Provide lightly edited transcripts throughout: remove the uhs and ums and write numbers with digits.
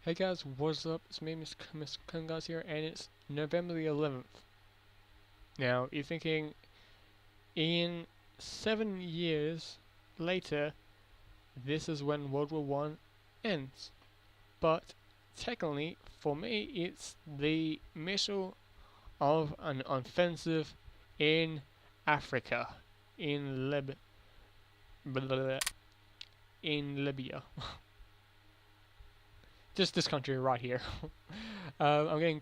Hey guys, what's up? It's me, Mr. Bengasi here, and it's November the 11th. Now, you're thinking, in 7 years later, this is when World War One ends. But, technically, for me, it's the middle of an offensive in Africa, in in Libya. Just this country right here. I'm getting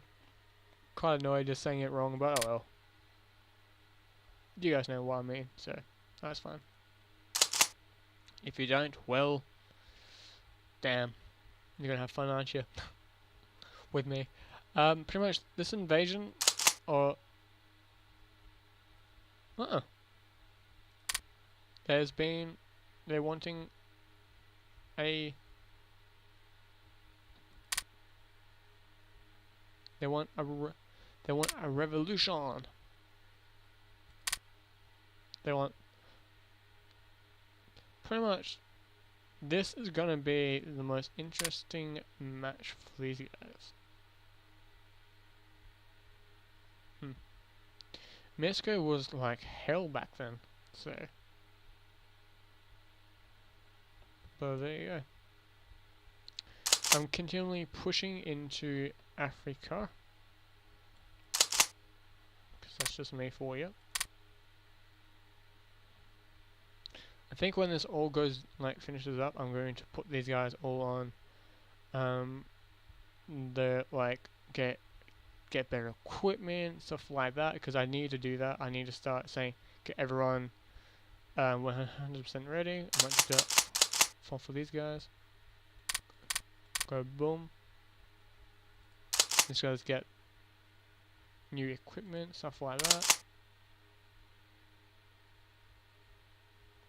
quite annoyed just saying it wrong, but oh well. You guys know what I mean, so that's fine. If you don't, well, damn, you're gonna have fun, aren't you? With me. Pretty much this invasion, or they're wanting a they want a revolution. They want pretty much. This is gonna be the most interesting match for these guys. Mexico was like hell back then, so. But there you go. I'm continually pushing into Africa, because that's just me for you. I think when this all finishes up, I'm going to put these guys all on the get better equipment, stuff like that, because I need to do that. I need to start saying get everyone 100% ready. I might just do it for these guys. Go boom. These guys get new equipment, stuff like that.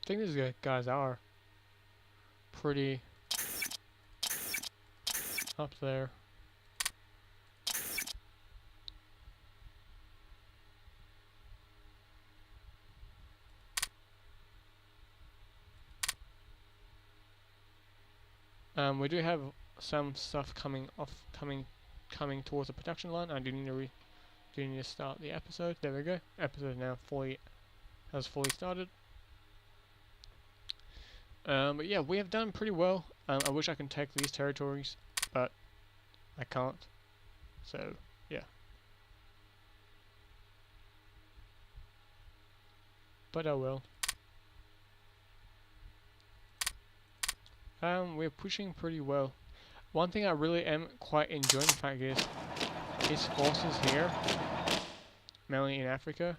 I think these guys are pretty up there. We do have some stuff coming towards the production line. I do need to start the episode. There we go. Episode now has fully started. But yeah, we have done pretty well. I wish I could take these territories, but I can't. So yeah. But I will. We're pushing pretty well. One thing I really am quite enjoying the fact is his forces here, mainly in Africa.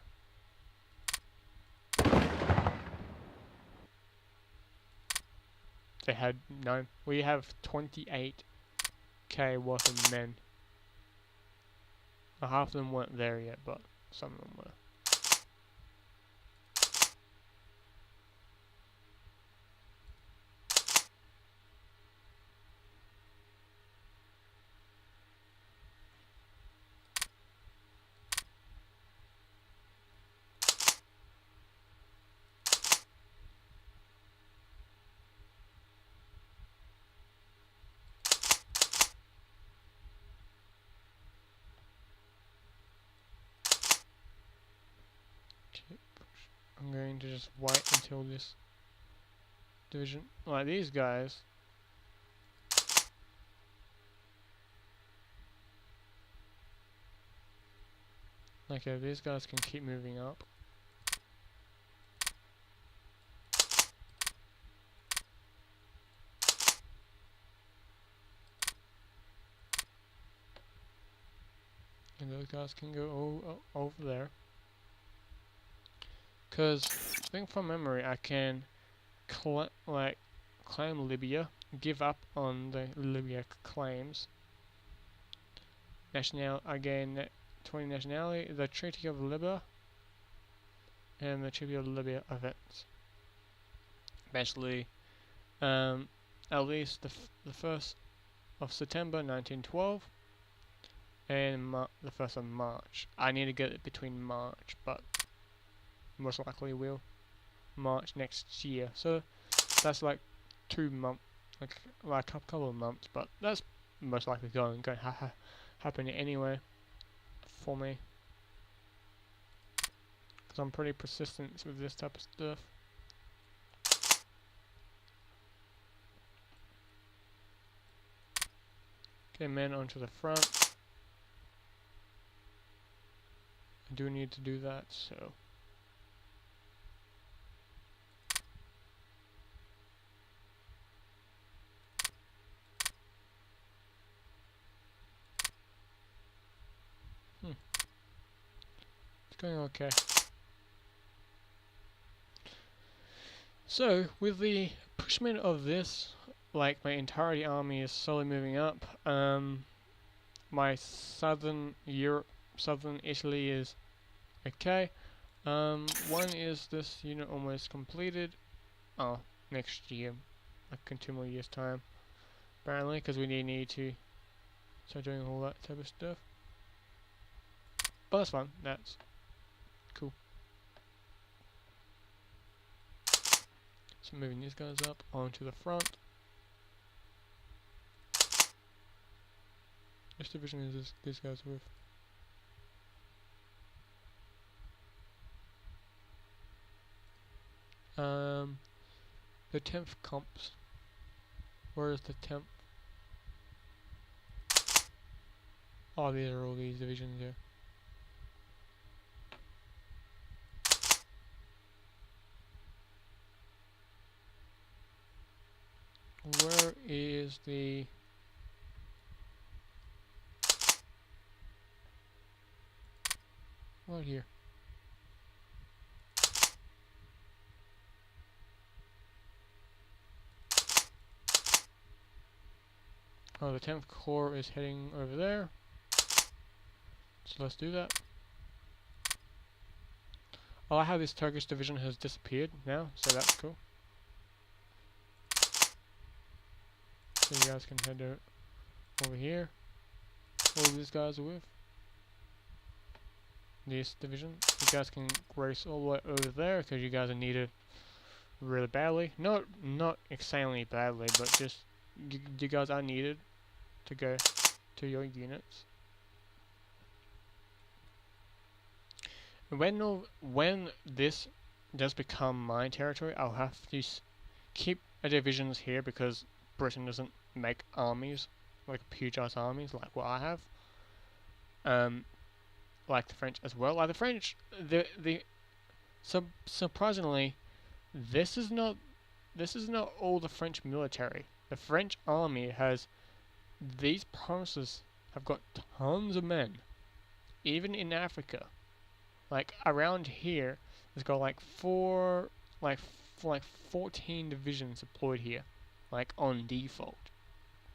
They had 9. We have 28k worth of men. Half of them weren't there yet, but some of them were. I'm going to just wait until this division, like these guys. Okay, these guys can keep moving up. And those guys can go over there. Because I think from memory I can claim Libya, give up on the Libya claims. Again 20 nationality, the Treaty of Libya, and the Treaty of Libya events. Basically, at least the 1st of September 1912 and the 1st of March. I need to get it between March, but most likely will March next year. So that's like 2 months, like a couple of months, but that's most likely going to happen anyway for me, because I'm pretty persistent with this type of stuff. Okay, men onto the front. I do need to do that, so. It's going okay. So, with the pushment of this, like my entirety army is slowly moving up. My southern Europe, southern Italy is okay. One is this unit almost completed. Oh, next year, like in 2 more years' time, apparently, because we need to start doing all that type of stuff. But that's fun. That's cool. So moving these guys up onto the front. Which division is these guys with? The 10th comps. Where is the 10th? Oh, these are all these divisions here. Where is the... Right here. Oh, the 10th Corps is heading over there. So let's do that. I like how this Turkish division has disappeared now, so that's cool. So you guys can head over here. All these guys are with this division. You guys can race all the way over there because you guys are needed really badly. Not insanely badly, but just you guys are needed to go to your units. When this does become my territory, I'll have to keep divisions here because Britain doesn't make armies, like huge ass armies like what I have. Like the French as well. Like the French, surprisingly, this is not all the French military. The French army has, these provinces have got tons of men, even in Africa. Like around here, there's got like 14 divisions deployed here, like on default.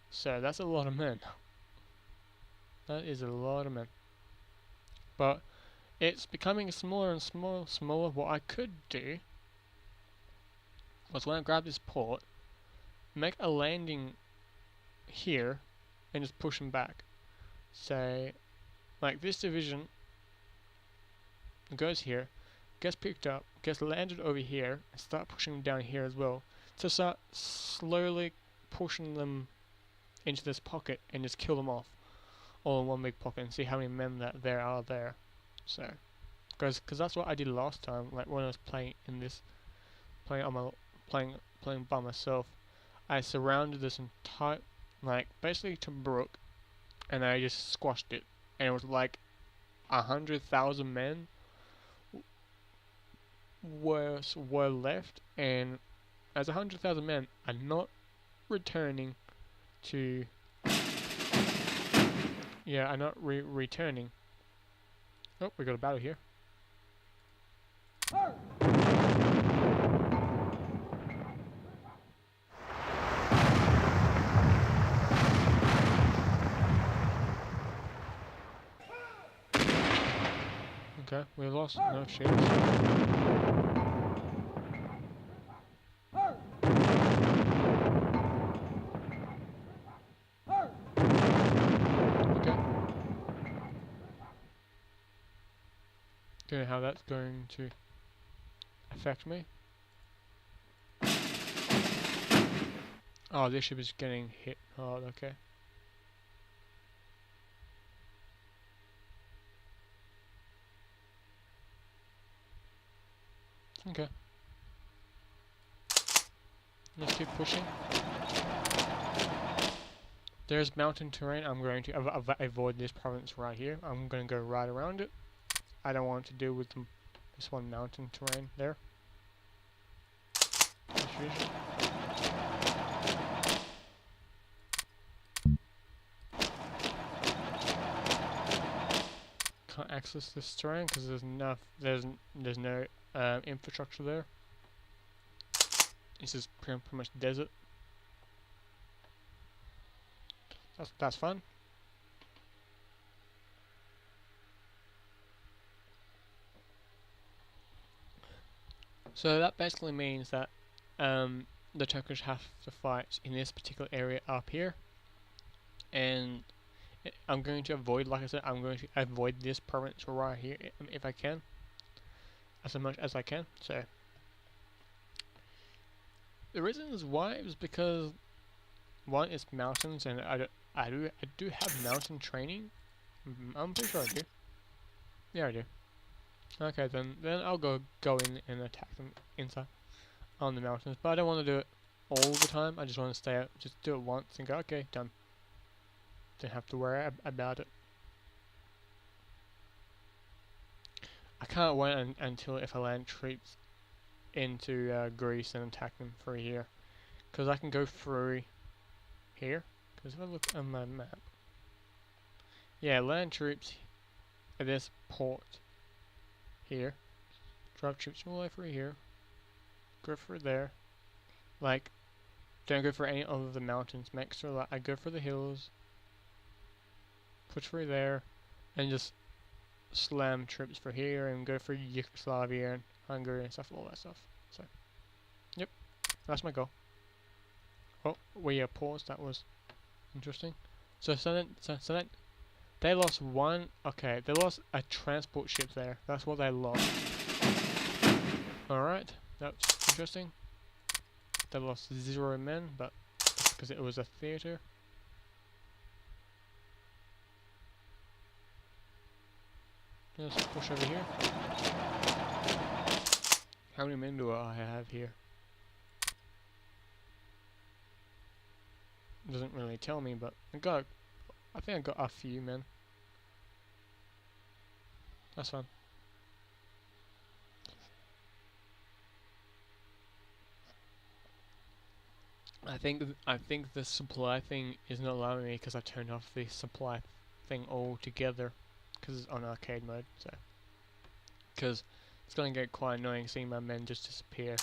So that's a lot of men. That is a lot of men. But it's becoming smaller and smaller. What I could do was when I grab this port, make a landing here and just push them back. Say, like this division goes here, gets picked up, gets landed over here, and start pushing them down here as well. To start slowly pushing them into this pocket and just kill them off all in one big pocket and see how many men that there are there. So, because that's what I did last time, like when I was playing by myself. I surrounded this entire, like basically Tobruk, and I just squashed it, and it was like 100,000 men were left, and as 100,000 men are not returning to, yeah, are not returning. Oh, we got a battle here. Okay, we lost no ships. Okay. Don't know how that's going to affect me. Oh, this ship is getting hit hard, okay. Okay. Let's keep pushing. There's mountain terrain. I'm going to avoid this province right here. I'm going to go right around it. I don't want to deal with this one mountain terrain there. Can't access this terrain because there's no infrastructure there. This is pretty much desert. That's fun. So that basically means that the Turkish have to fight in this particular area up here, and I'm going to avoid, like I said, I'm going to avoid this province right here if I can, as much as I can. So the reason is why is because one is mountains, and I do have mountain training. I'm pretty sure I do. Yeah, I do. Okay, then I'll go in and attack them inside on the mountains, but I don't want to do it all the time. I just want to stay out, just do it once and go, okay, done. Don't have to worry about it. I can't wait until if I land troops into Greece and attack them through here, because I can go through here. Because if I look on my map, yeah, land troops at this port here, drive troops all the way through here, go through there, like, don't go for any of the mountains, make sure that I go for the hills, push through there, and just slam troops for here and go for Yugoslavia and Hungary and stuff, all that stuff. So, yep, that's my goal. Oh, we paused, that was interesting. So then they lost one, okay, they lost a transport ship there, that's what they lost. Alright, that's interesting. They lost 0 men, but that's because it was a theatre. Let's push over here. How many men do I have here? Doesn't really tell me, but I think I got a few men. That's fine. I think the supply thing is not allowing me because I turned off the supply thing altogether because it's on arcade mode. So, because it's going to get quite annoying seeing my men just disappear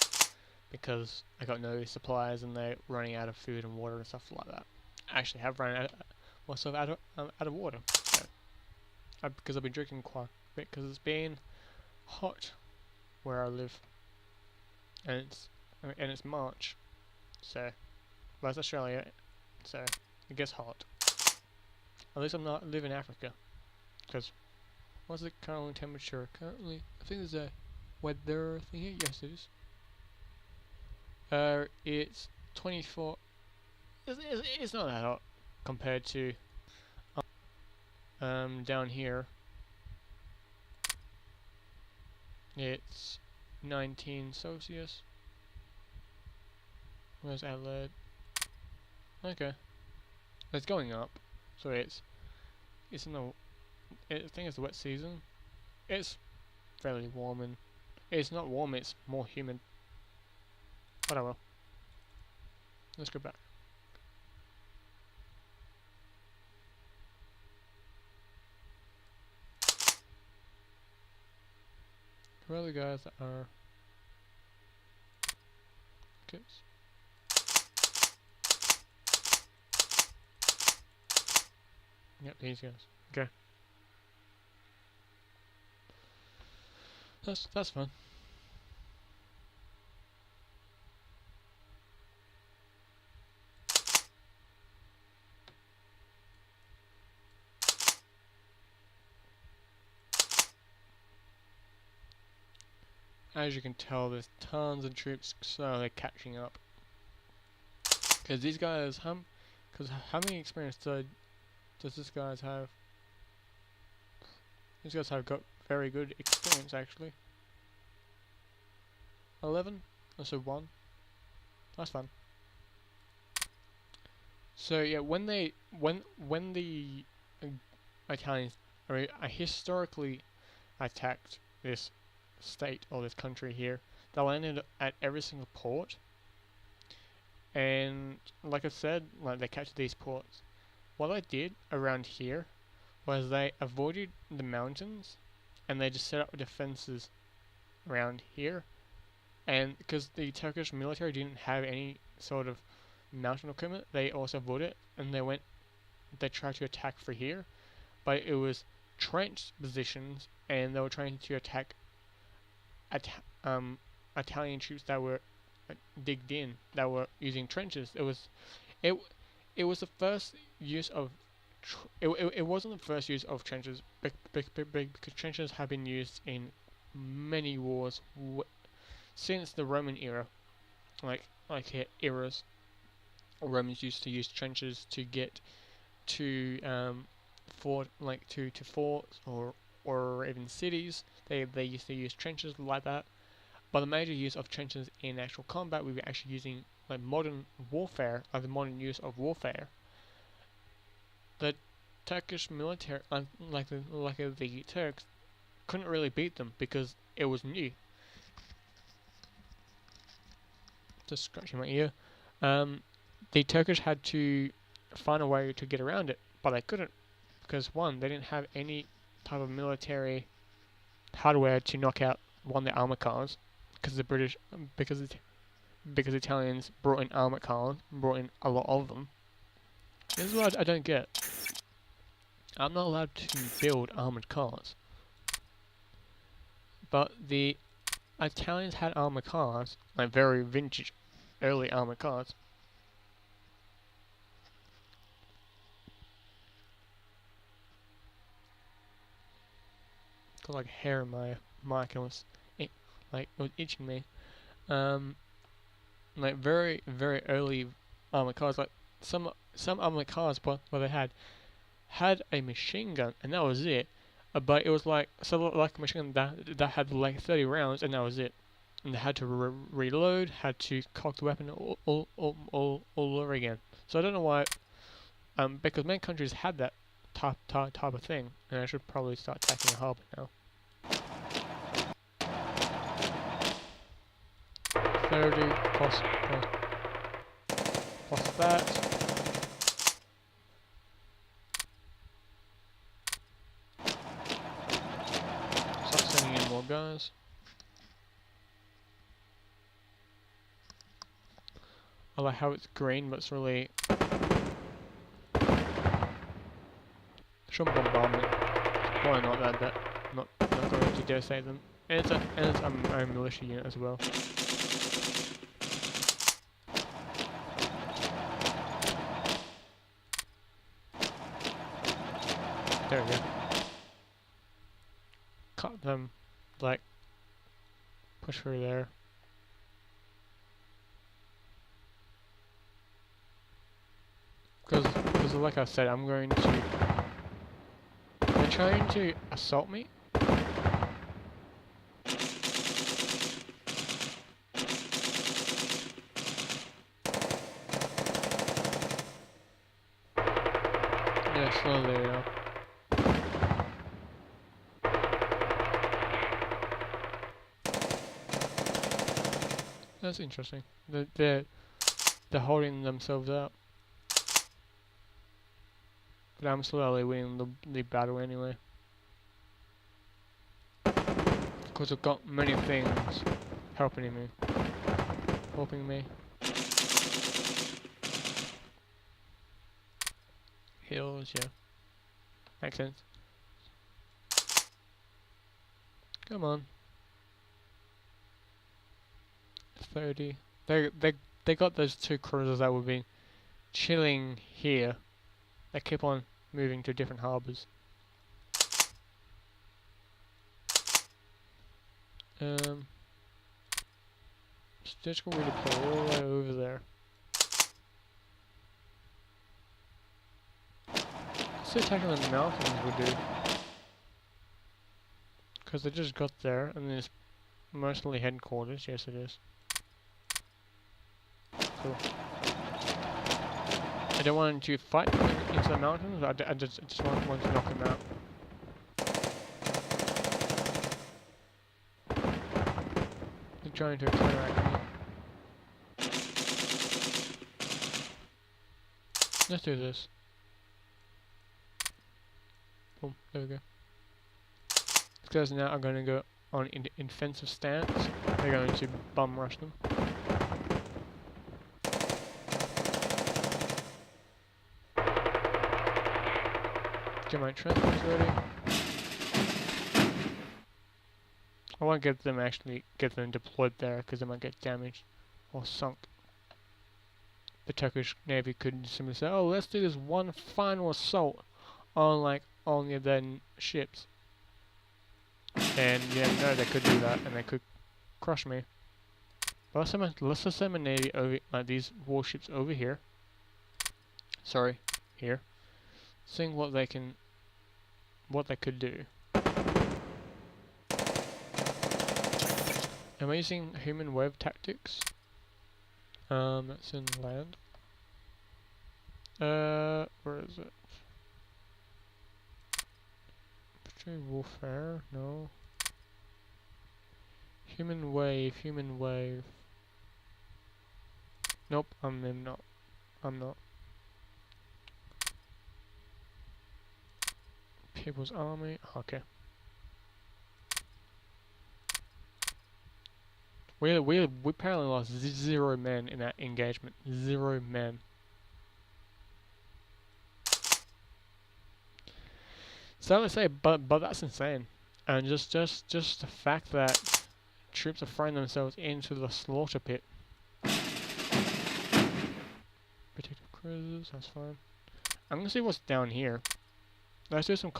because I got no supplies and they're running out of food and water and stuff like that. I actually have run myself out of water. So, because I've been drinking quite a bit because it's been hot where I live, and it's March, so. But it's Australia, so it gets hot. At least I'm not live in Africa, because what's the current temperature? Currently, I think there's a weather thing here. Yes, it is. It's 24. It's not that hot compared to down here. It's 19 Celsius. Where's Adelaide? Okay, it's going up, so it's in the. I think it's the wet season. It's fairly warm, and it's not warm. It's more humid. Whatever. Let's go back. Who are the guys that are kids? Yep, these guys. Okay. That's fun. As you can tell, there's tons of troops slowly catching up. Because these guys, how many experience does this guys have? These guys have got very good experience actually. 11, also 1. That's fun. So yeah, when the Italians historically attacked this state or this country here, they landed at every single port, and like I said, like they captured these ports. What they did around here was they avoided the mountains, and they just set up defenses around here. And because the Turkish military didn't have any sort of mountain equipment, they also avoided it, and they tried to attack for here, but it was trench positions, and they were trying to attack Italian troops that were digged in, that were using trenches. It it was the first use of it wasn't the first use of trenches, because trenches have been used in many wars since the Roman era, eras. Romans used to use trenches to get to to forts or even cities. They used to use trenches like that. But the major use of trenches in actual combat, we were actually using like modern warfare, like the modern use of warfare. The Turkish military, the Turks, couldn't really beat them because it was new. Just scratching my ear. The Turkish had to find a way to get around it, but they couldn't, because one, they didn't have any type of military hardware to knock out the armored cars, because the British, because the Italians brought in armored cars, brought in a lot of them. This is what I don't get. I'm not allowed to build armored cars, but the Italians had armored cars, like very vintage, early armored cars. Got like hair in my mic, and it was itching me. Like very early armored cars, like some armored cars, what they had a machine gun, and that was it. But it was like a machine gun that had like 30 rounds, and that was it. And they had to reload, had to cock the weapon all over again. So I don't know why. Because many countries had that type of thing, and I should probably start attacking a harbor now. 30 plus that. Start sending in more guys. I like how it's green, but it's really some bombardment. Probably not that not going to devastate them. And it's a militia unit as well. There we go. Cut them, like, push through there. Because like I said, I'm going to... They're trying to assault me. Yeah, slowly now. That's interesting. They're holding themselves up. But I'm slowly winning the battle anyway. Because I've got many things helping me. Heals, yeah. Makes sense. Come on. 30. They got those two cruisers that were being chilling here. They keep on moving to different harbours. Just gonna redeploy all the way over there. So attacking the mountains would do. Because they just got there and then mostly headquarters. Yes, it is. Cool. I don't want to fight them into the mountains. I just want to knock them out. They're trying to counteract me. Let's do this. Boom, there we go. These guys now are going to go on in defensive stance. They're going to bum rush them. Get my transports ready. I want to get them deployed there because they might get damaged or sunk. The Turkish Navy could simply say, "Oh, let's do this one final assault on like on the other ships." And yeah, no, they could do that, and they could crush me. But let's just send my navy over, like these warships over here. Sorry, here. Seeing what they could do. Am I using human wave tactics? That's in land. Where is it? Infantry warfare? No. Human wave. Nope, I'm not. People's Army. Okay. We apparently lost 0 men in that engagement. 0 men. So let's say, but that's insane. And just the fact that troops are throwing themselves into the slaughter pit. Protective cruisers, that's fine. I'm gonna see what's down here. Let's do some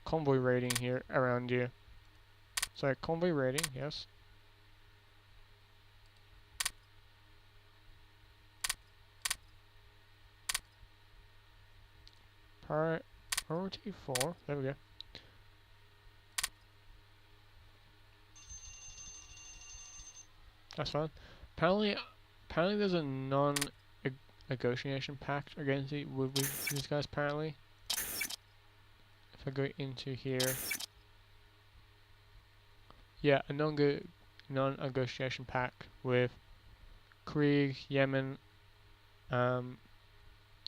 convoy raiding here around here. So convoy raiding, yes. Priority 4, there we go. That's fine. Apparently there's a non-negotiation pact against with these guys, apparently. If I go into here. Yeah, a non-negotiation pact with Krieg, Yemen,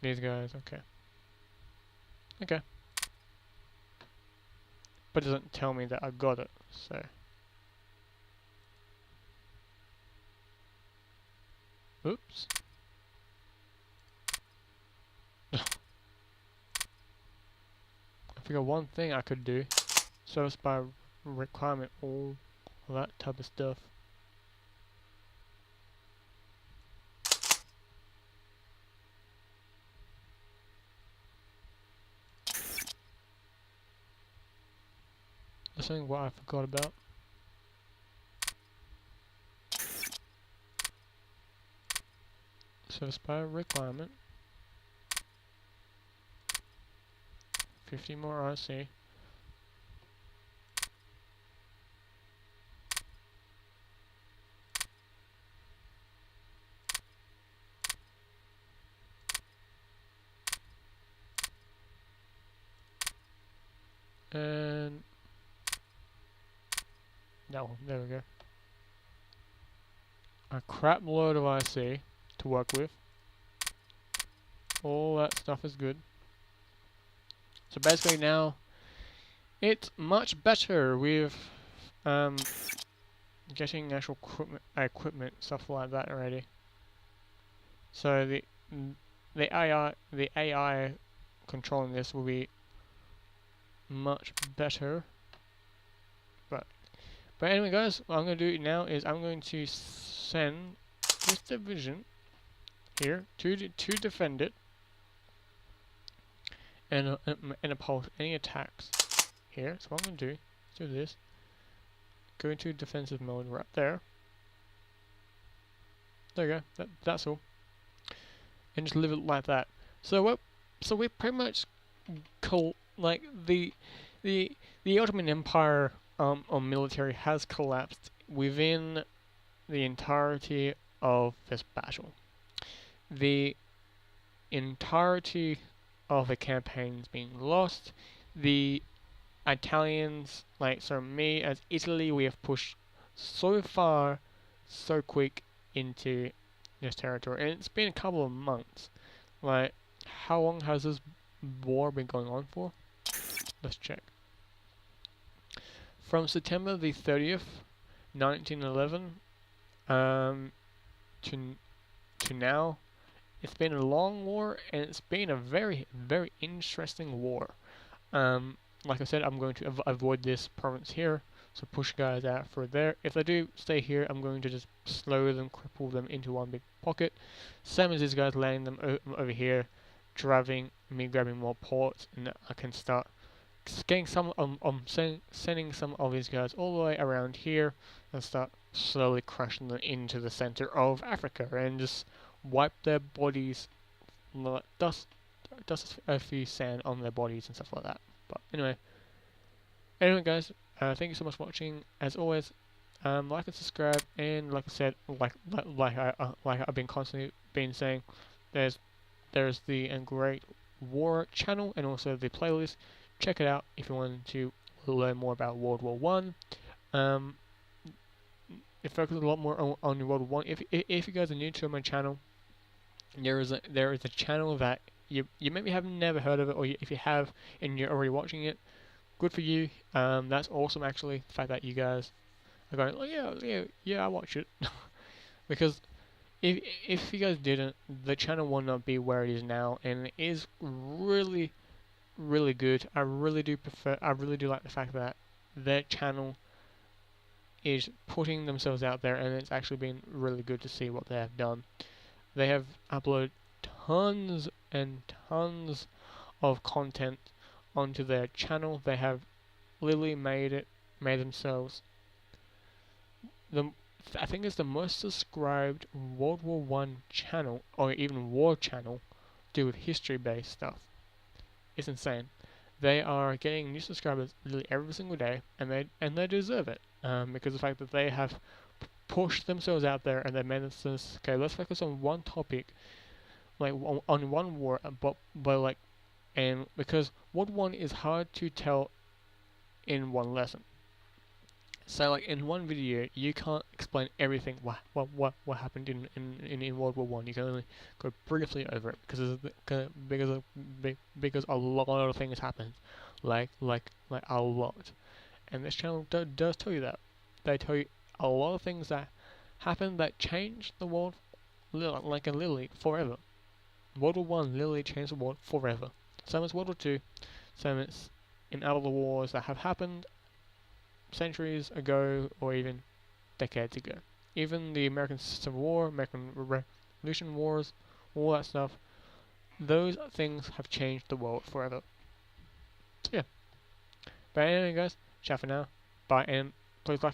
these guys, okay. Okay. But it doesn't tell me that I got it, so. Oops. I figure one thing I could do, service by requirement, all that type of stuff. That's something what I forgot about. Service by requirement. 50 more RC. And no, there we go. A crap load of IC to work with. All that stuff is good. So basically now it's much better with getting actual equipment, stuff like that already. So the AI controlling this will be much better. But anyway, guys, what I'm going to do now is I'm going to send this division here to defend it and oppose any attacks here. So what I'm going to do this. Go into defensive mode right there. There you go. That's all. And just leave it like that. So we're pretty much like the Ottoman Empire military has collapsed within the entirety of this battle. The entirety of the campaigns being lost. The Italians, so me as Italy, we have pushed so far, so quick into this territory, and it's been a couple of months. How long has this war been going on for? Let's check. From September the 30th, 1911, to now, it's been a long war, and it's been a very, very interesting war. Like I said, I'm going to avoid this province here, so push guys out for there. If they do stay here, I'm going to just slow them, cripple them into one big pocket. Same as these guys landing them over here, grabbing more ports, and I can start getting sending some of these guys all the way around here and start slowly crushing them into the center of Africa and just wipe their bodies, dust a few sand on their bodies and stuff like that. But anyway guys, thank you so much for watching. As always, like and subscribe, and like I said, I've been constantly saying, there's the Great War channel and also the playlist. Check it out if you want to learn more about World War One. It focuses a lot more on World War One. If you guys are new to my channel, there is a channel that you maybe have never heard of it, or if you have and you're already watching it, good for you. That's awesome, actually. The fact that you guys are going, oh yeah, I watch it. Because if you guys didn't, the channel will not be where it is now, and it is really, really good. I really do like the fact that their channel is putting themselves out there, and it's actually been really good to see what they have done. They have uploaded tons and tons of content onto their channel. They have literally made themselves I think it's the most subscribed World War One channel, or even war channel, do with history-based stuff. It's insane. They are getting new subscribers literally every single day, and they deserve it, because of the fact that they have pushed themselves out there and they made themselves, okay, let's focus on one topic, on one war, but and because World War One is hard to tell in one lesson. So in one video you can't explain everything what happened in World War One. You can only go briefly over it because a lot of things happened, like a lot. And this channel does tell you that. They tell you a lot of things that happened that changed the world, literally forever. World War One literally changed the world forever. Same as World War Two, same as in other wars that have happened centuries ago or even decades ago. Even the American Civil War, American Revolution Wars, all that stuff, those things have changed the world forever. So yeah. But anyway guys, ciao for now. Bye, and please like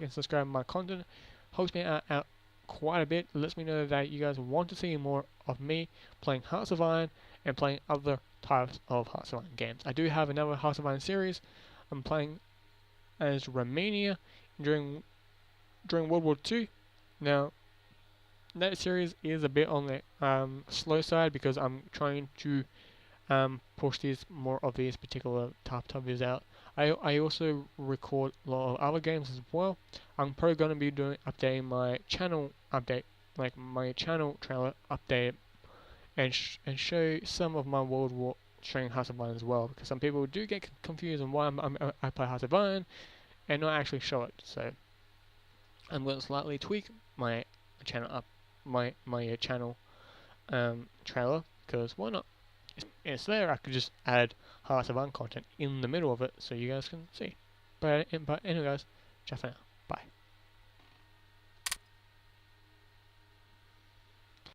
and subscribe my content. Helps me out quite a bit. It lets me know that you guys want to see more of me playing Hearts of Iron and playing other types of Hearts of Iron games. I do have another Hearts of Iron series. I'm playing as Romania during World War II. Now, that series is a bit on the slow side because I'm trying to push more of these particular type of videos out. I also record a lot of other games as well. I'm probably going to be updating my channel my channel trailer update, and show some of my World War showing Hearts of Iron as well, because some people do get confused on why I play Hearts of Iron and not actually show it. So I'm going to slightly tweak my channel channel trailer, because why not? It's there. I could just add Hearts of Iron content in the middle of it so you guys can see. But anyway guys, ciao for now.